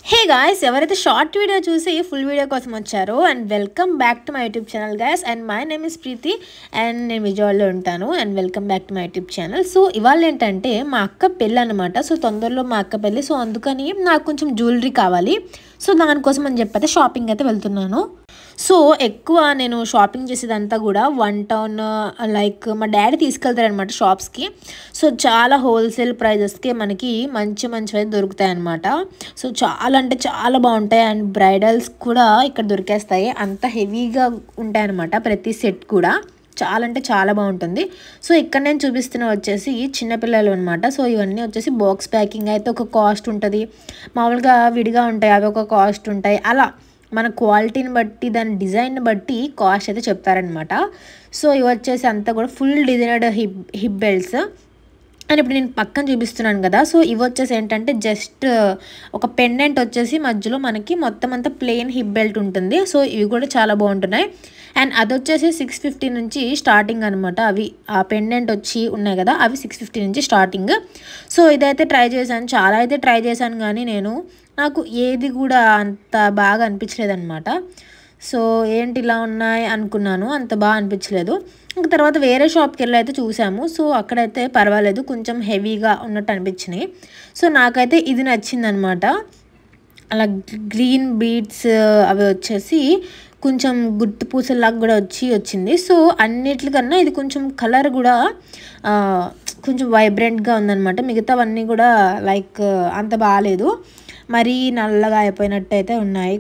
హే guys, ఎవరైతే short video చూసి full video కోసం వచ్చారో and welcome back to my YouTube channel guys. And my name is Preethi and నేను విజయవాడలో ఉంటాను. And welcome back to my YouTube channel. So ఇవాళ ఏంటంటే మా అక్క పెళ్ళి అనమాట. సో తొందరలో మా అక్క పెళ్ళి. సో అందుకని నాకు కొంచెం జ్యువెలరీ కావాలి. సో దానికోసం అని చెప్పైతే షాపింగ్ అయితే వెళ్తున్నాను. సో ఎక్కువ నేను షాపింగ్ చేసేదంతా కూడా వన్ టౌన్ లైక్ మా డాడీ తీసుకెళ్తారనమాట షాప్స్కి. సో చాలా హోల్సేల్ ప్రైజెస్కి మనకి మంచి మంచివి అయితే దొరుకుతాయి అన్నమాట. సో చాలా అంటే చాలా బాగుంటాయి. అండ్ బ్రైడల్స్ కూడా ఇక్కడ దొరికేస్తాయి. అంత హెవీగా ఉంటాయి అన్నమాట ప్రతి సెట్ కూడా. చాలా అంటే చాలా బాగుంటుంది. సో ఇక్కడ నేను చూపిస్తున్న వచ్చేసి చిన్నపిల్లలు అనమాట. సో ఇవన్నీ వచ్చేసి బాక్స్ ప్యాకింగ్ అయితే ఒక కాస్ట్ ఉంటుంది, మామూలుగా విడిగా ఉంటాయి అవి ఒక కాస్ట్ ఉంటాయి. అలా మన క్వాలిటీని బట్టి దాని డిజైన్ బట్టి కాస్ట్ అయితే చెప్తారనమాట. సో ఇవి వచ్చేసి అంతా కూడా ఫుల్ డిజైనర్డ్ హిప్ బెల్ట్స్. అండ్ ఇప్పుడు నేను పక్కన చూపిస్తున్నాను కదా. సో ఇవి వచ్చేసి ఏంటంటే జస్ట్ ఒక పెండెంట్ వచ్చేసి మధ్యలో మనకి మొత్తం అంతా ప్లెయిన్ హిప్ బెల్ట్ ఉంటుంది. సో ఇవి కూడా చాలా బాగుంటున్నాయి. అండ్ అది వచ్చేసి 650 నుంచి స్టార్టింగ్ అనమాట. అవి ఆ పెండెంట్ వచ్చి ఉన్నాయి కదా, అవి 650 నుంచి స్టార్టింగ్. సో ఇదైతే ట్రై చేశాను, చాలా అయితే ట్రై చేశాను, కానీ నాకు ఏది కూడా అంత బాగా అనిపించలేదన్నమాట. సో ఏంటి ఇలా ఉన్నాయి అనుకున్నాను, అంత బాగా అనిపించలేదు. ఇంక తర్వాత వేరే షాప్కి వెళ్ళి అయితే చూసాము. సో అక్కడైతే పర్వాలేదు, కొంచెం హెవీగా ఉన్నట్టు అనిపించినాయి. సో నాకైతే ఇది నచ్చిందనమాట. అలా గ్రీన్ బీడ్స్ అవి వచ్చేసి కొంచెం గుర్తు పూసలాగా కూడా వచ్చింది. సో అన్నిటికన్నా ఇది కొంచెం కలర్ కూడా కొంచెం వైబ్రెంట్గా ఉందన్నమాట. మిగతావన్నీ కూడా లైక్ అంత బాగాలేదు, మరీ నల్లగా అయిపోయినట్టు అయితే ఉన్నాయి.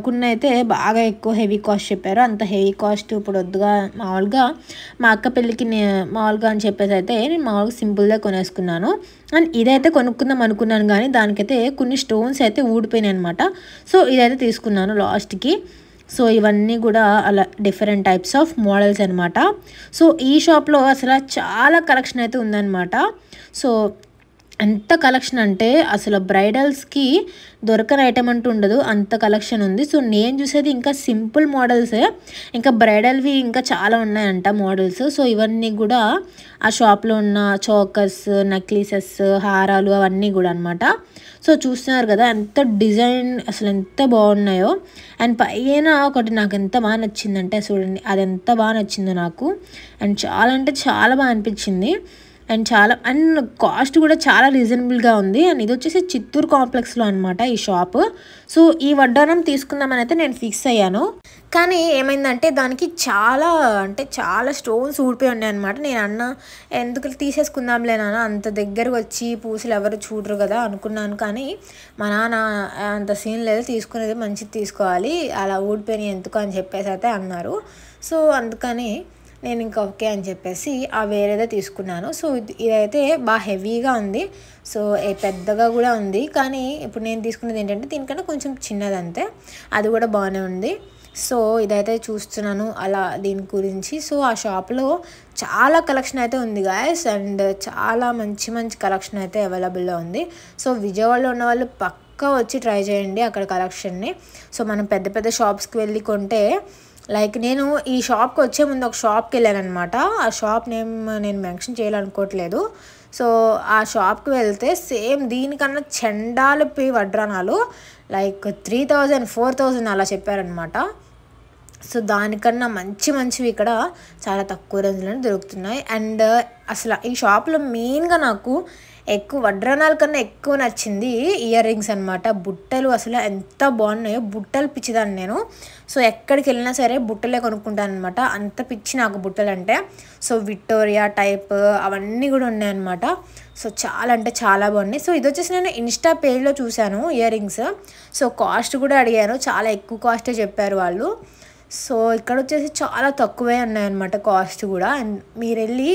కొన్ని అయితే బాగా ఎక్కువ హెవీ కాస్ట్ చెప్పారు. అంత హెవీ కాస్ట్ ఇప్పుడు వద్దుగా, మామూలుగా మా అక్క పెళ్ళికి మామూలుగా అని చెప్పేసి అయితే నేను మామూలుగా సింపుల్గా కొనేసుకున్నాను. అండ్ ఇదైతే కొనుక్కుందాం అనుకున్నాను, కానీ దానికైతే కొన్ని స్టోన్స్ అయితే ఊడిపోయినాయి అనమాట. సో ఇదైతే తీసుకున్నాను లాస్ట్కి. సో ఇవన్నీ కూడా అలా డిఫరెంట్ టైప్స్ ఆఫ్ మోడల్స్ అనమాట. సో ఈ షాప్లో అసలు చాలా కలెక్షన్ అయితే ఉందన్నమాట. సో ఎంత కలెక్షన్ అంటే అసలు బ్రైడల్స్కి దొరకని ఐటమ్ అంటూ ఉండదు, అంత కలెక్షన్ ఉంది. సో నేను చూసేది ఇంకా సింపుల్ మోడల్సే, ఇంకా బ్రైడల్వి ఇంకా చాలా ఉన్నాయంట మోడల్స్. సో ఇవన్నీ కూడా ఆ షాప్లో ఉన్న చోకర్స్, నెక్లెసెస్, హారాలు అవన్నీ కూడా అనమాట. సో చూస్తున్నారు కదా ఎంత డిజైన్, అసలు ఎంత బాగున్నాయో. అండ్ పైన ఒకటి నాకు ఎంత బాగా నచ్చిందంటే చూడండి, అది ఎంత బాగా నచ్చిందో నాకు. అండ్ చాలా అంటే చాలా బాగా అనిపించింది. అండ్ కాస్ట్ కూడా చాలా రీజనబుల్గా ఉంది. అండ్ ఇది వచ్చేసి చిత్తూరు కాంప్లెక్స్లో అనమాట ఈ షాప్. సో ఈ వడ్డానం తీసుకుందామని అయితే నేను ఫిక్స్ అయ్యాను, కానీ ఏమైందంటే దానికి చాలా స్టోన్స్ ఊడిపోయి ఉన్నాయి అనమాట. నేను అన్న ఎందుకు తీసేసుకుందాంలే నాన్న, అంత దగ్గరకు వచ్చి పూసలు ఎవరు చూడరు కదా అనుకున్నాను. కానీ మా నాన్న అంత సీన్ లేదు, తీసుకునేది మంచిది తీసుకోవాలి, అలా ఊడిపోయినాయి ఎందుకు అని చెప్పేసి అయితే అన్నారు. సో అందుకని నేను ఇంకా ఓకే అని చెప్పేసి వేరేదే తీసుకున్నాను. సో ఇదైతే బాగా హెవీగా ఉంది. సో పెద్దగా కూడా ఉంది, కానీ ఇప్పుడు నేను తీసుకున్నది ఏంటంటే దీనికన్నా కొంచెం చిన్నదంతే, అది కూడా బాగానే ఉంది. సో ఇదైతే చూస్తున్నాను అలా దీని గురించి. సో ఆ షాప్లో చాలా కలెక్షన్ అయితే ఉంది గాయస్, అండ్ చాలా మంచి మంచి కలెక్షన్ అయితే అవైలబుల్లో ఉంది. సో విజయవాడలో ఉన్న వాళ్ళు పక్కా వచ్చి ట్రై చేయండి అక్కడ కలెక్షన్ని. సో మనం పెద్ద పెద్ద షాప్స్కి వెళ్ళి కొంటే, లైక్ నేను ఈ షాప్కి వచ్చే ముందు ఒక షాప్కి వెళ్ళాను అనమాట. ఆ షాప్ నేమ్ నేను మెన్షన్ చేయాలనుకోవట్లేదు. సో ఆ షాప్కి వెళ్తే సేమ్ దీనికన్నా చండాలు వడ్రానాలు లైక్ 3000, 4000 అలా చెప్పారనమాట. సో దానికన్నా మంచివి ఇక్కడ చాలా తక్కువ రేంజ్లోనే దొరుకుతున్నాయి. అండ్ అసలు ఈ షాప్లో మెయిన్గా నాకు ఎక్కువ వడ్రానాల కన్నా ఎక్కువ నచ్చింది ఇయర్ రింగ్స్ అనమాట. బుట్టలు అసలు ఎంత బాగున్నాయో, బుట్టలు పిచ్చిదాన్ని నేను. సో ఎక్కడికి వెళ్ళినా సరే బుట్టలే కొనుక్కుంటాను అనమాట, అంత పిచ్చి నాకు బుట్టలు అంటే. సో విక్టోరియా టైప్ అవన్నీ కూడా ఉన్నాయన్నమాట. సో చాలా అంటే చాలా బాగున్నాయి. సో ఇది వచ్చేసి నేను ఇన్స్టా పేజ్లో చూశాను ఇయర్ రింగ్స్. సో కాస్ట్ కూడా అడిగాను, చాలా ఎక్కువ కాస్టే చెప్పారు వాళ్ళు. సో ఇక్కడ వచ్చేసి చాలా తక్కువే ఉన్నాయన్నమాట కాస్ట్ కూడా. అండ్ మీరు వెళ్ళి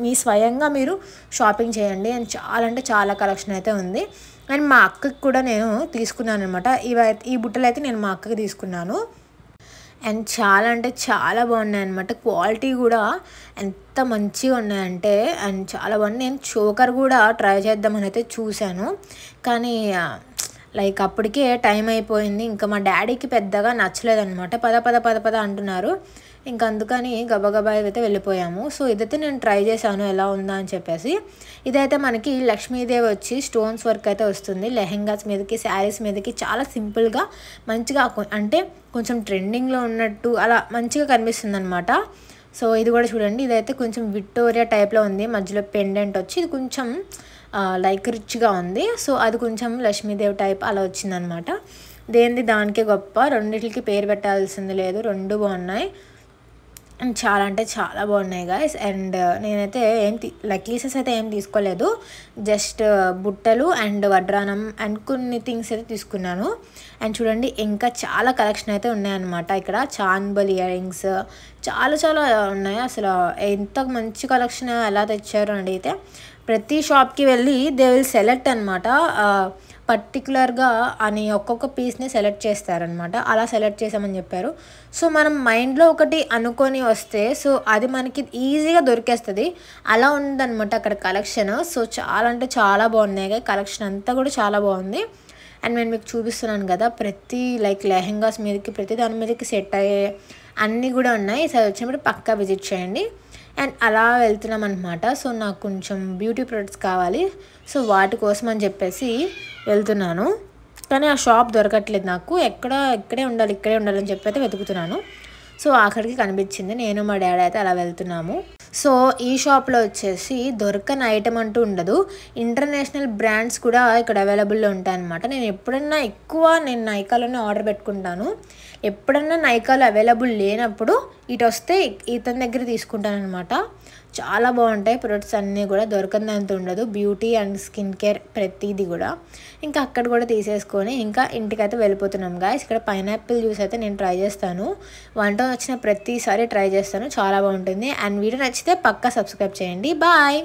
మీ స్వయంగా మీరు షాపింగ్ చేయండి. అండ్ చాలా అంటే చాలా కలెక్షన్ అయితే ఉంది. అండ్ మా అక్కకి కూడా నేను తీసుకున్నాను అనమాట. ఈ బుట్టలు అయితే నేను మా అక్కకి తీసుకున్నాను. అండ్ చాలా అంటే చాలా బాగున్నాయి అనమాట. క్వాలిటీ కూడా ఎంత మంచిగా ఉన్నాయంటే అండ్ చాలా బాగుంది. నేను చోకర్ కూడా ట్రై చేద్దామని అయితే చూశాను, కానీ లైక్ అప్పటికే టైం అయిపోయింది. ఇంకా మా డాడీకి పెద్దగా నచ్చలేదన్నమాట. పద అంటున్నారు. ఇంక అందుకని గబగబా అయితే వెళ్ళిపోయాము. సో ఇదైతే నేను ట్రై చేశాను ఎలా ఉందా అని చెప్పేసి. ఇదైతే మనకి లక్ష్మీదేవి వచ్చి స్టోన్స్ వర్క్ అయితే వస్తుంది. లెహెంగాస్ మీదకి, శారీస్ మీదకి చాలా సింపుల్గా మంచిగా అంటే కొంచెం ట్రెండింగ్లో ఉన్నట్టు అలా మంచిగా కనిపిస్తుంది అనమాట. సో ఇది కూడా చూడండి, ఇదైతే కొంచెం విక్టోరియా టైప్లో ఉంది. మధ్యలో పెండెంట్ వచ్చి ఇది కొంచెం లైక్ రిచ్గా ఉంది. సో అది కొంచెం లక్ష్మీదేవి టైప్ అలా వచ్చిందనమాట. దేనిది దానికే గొప్ప, రెండింటికి పేరు పెట్టాల్సింది లేదు, రెండు బాగున్నాయి అండ్ చాలా అంటే చాలా బాగున్నాయి గాయస్. అండ్ నేనైతే నెక్లెసెస్ అయితే ఏం తీసుకోలేదు, జస్ట్ బుట్టలు అండ్ వడ్రానం అండ్ కొన్ని థింగ్స్ అయితే తీసుకున్నాను. అండ్ చూడండి ఇంకా చాలా కలెక్షన్ అయితే ఉన్నాయన్నమాట. ఇక్కడ చాన్బల్ ఇయర్ రింగ్స్ చాలా చాలా ఉన్నాయి. అసలు ఎంత మంచి కలెక్షన్ ఎలా తెచ్చారు అని అడిగితే ప్రతి షాప్కి వెళ్ళి దే విల్ సెలెక్ట్ అనమాట. పర్టికులర్గా అని ఒక్కొక్క పీస్ని సెలెక్ట్ చేస్తారనమాట. అలా సెలెక్ట్ చేసామని చెప్పారు. సో మనం మైండ్లో ఒకటి అనుకొని వస్తే సో అది మనకి ఈజీగా దొరికేస్తుంది. అలా ఉందన్నమాట అక్కడ కలెక్షన్. సో చాలా అంటే చాలా బాగున్నాయి, కలెక్షన్ అంతా కూడా చాలా బాగుంది. అండ్ నేను మీకు చూపిస్తున్నాను కదా, ప్రతి లైక్ లెహెంగాస్ మీదకి ప్రతి దాని మీదకి సెట్ అయ్యే అన్నీ కూడా ఉన్నాయి. సరే వచ్చినప్పుడు పక్కా విజిట్ చేయండి. అండ్ అలా వెళ్తున్నాం అనమాట. సో నాకు కొంచెం బ్యూటీ ప్రొడక్ట్స్ కావాలి, సో వాటి కోసం అని చెప్పేసి వెళ్తున్నాను. కానీ ఆ షాప్ దొరకట్లేదు నాకు, ఇక్కడే ఉండాలని చెప్పి అయితే వెతుకుతున్నాను. సో ఆఖరికి కనిపించింది. నేను మా డాడీ అయితే అలా వెళ్తున్నాము. సో ఈ షాప్లో వచ్చేసి దొరకని ఐటమ్ అంటూ ఉండదు. ఇంటర్నేషనల్ బ్రాండ్స్ కూడా ఇక్కడ అవైలబుల్లో ఉంటాయన్నమాట. నేను ఎప్పుడన్నా నేను నైకాలోనే ఆర్డర్ పెట్టుకుంటాను. ఎప్పుడన్నా నైకాలో అవైలబుల్ లేనప్పుడు ఇటు వస్తే ఇతని దగ్గర తీసుకుంటాను అనమాట. చాలా బాగుంటాయి ప్రొడక్ట్స్ అన్నీ కూడా, దొరకనంత ఉండదు. బ్యూటీ అండ్ స్కిన్ కేర్ ప్రతిదీ కూడా. ఇంకా అక్కడ కూడా తీసేసుకొని ఇంకా ఇంటికైతే వెళ్ళిపోతున్నాం గాయస్. ఇక్కడ పైనాపిల్ జ్యూస్ అయితే నేను ట్రై చేస్తాను. వంట వచ్చిన ప్రతిసారి ట్రై చేస్తాను, చాలా బాగుంటుంది. అండ్ వీడియో నచ్చితే పక్కా సబ్స్క్రైబ్ చేయండి. బాయ్.